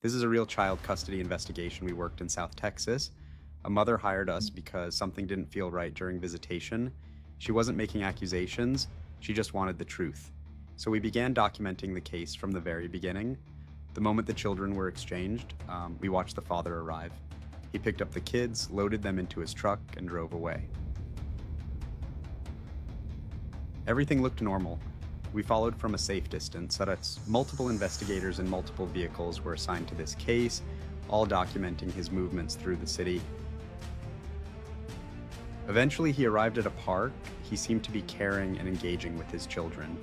This is a real child custody investigation. We worked in South Texas. A mother hired us because something didn't feel right during visitation. She wasn't making accusations, she just wanted the truth. So we began documenting the case from the very beginning. The moment the children were exchanged, we watched the father arrive. He picked up the kids, loaded them into his truck, and drove away. Everything looked normal. We followed from a safe distance, so that's multiple investigators in multiple vehicles were assigned to this case, all documenting his movements through the city. Eventually, he arrived at a park. He seemed to be caring and engaging with his children.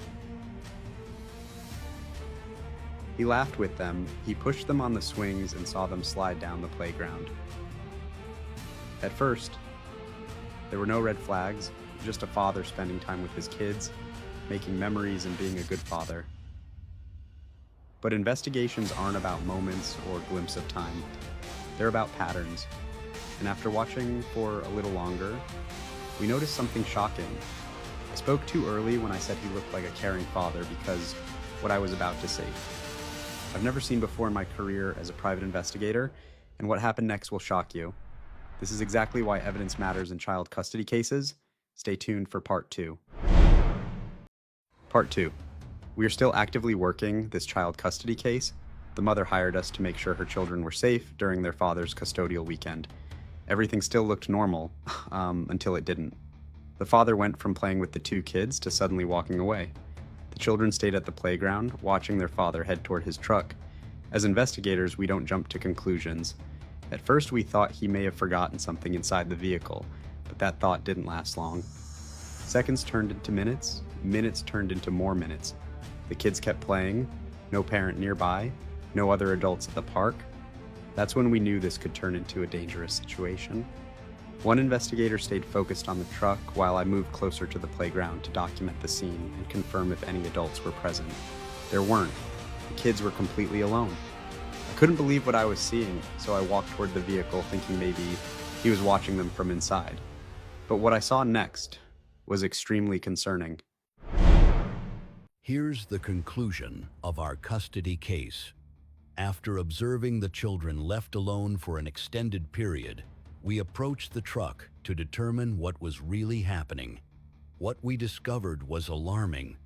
He laughed with them, he pushed them on the swings and saw them slide down the playground. At first, there were no red flags, just a father spending time with his kids, making memories and being a good father. But investigations aren't about moments or glimpse of time. They're about patterns. And after watching for a little longer, we noticed something shocking. I spoke too early when I said he looked like a caring father because what I was about to say. I've never seen before in my career as a private investigator, and what happened next will shock you. This is exactly why evidence matters in child custody cases. Stay tuned for part 2. Part 2. We are still actively working this child custody case. The mother hired us to make sure her children were safe during their father's custodial weekend. Everything still looked normal, until it didn't. The father went from playing with the 2 kids to suddenly walking away. The children stayed at the playground, watching their father head toward his truck. As investigators, we don't jump to conclusions. At first, we thought he may have forgotten something inside the vehicle, but that thought didn't last long. Seconds turned into minutes, minutes turned into more minutes. The kids kept playing, no parent nearby, no other adults at the park. That's when we knew this could turn into a dangerous situation. One investigator stayed focused on the truck while I moved closer to the playground to document the scene and confirm if any adults were present. There weren't. The kids were completely alone. I couldn't believe what I was seeing, so I walked toward the vehicle thinking maybe he was watching them from inside. But what I saw next was extremely concerning. Here's the conclusion of our custody case. After observing the children left alone for an extended period, we approached the truck to determine what was really happening. What we discovered was alarming.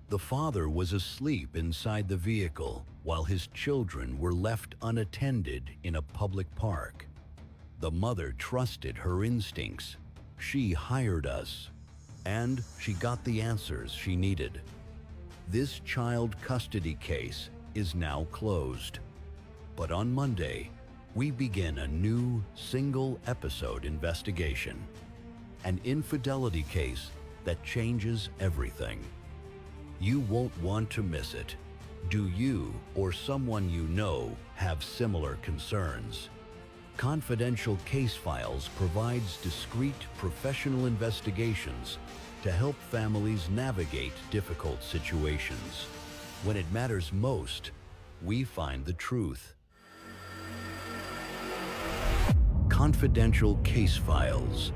The father was asleep inside the vehicle while his children were left unattended in a public park. The mother trusted her instincts. She hired us, and she got the answers she needed. This child custody case is now closed. But on Monday, we begin a new single-episode investigation, an infidelity case that changes everything. You won't want to miss it. Do you or someone you know have similar concerns? Confidential Case Files provides discreet professional investigations to help families navigate difficult situations. When it matters most, we find the truth. Confidential Case Files.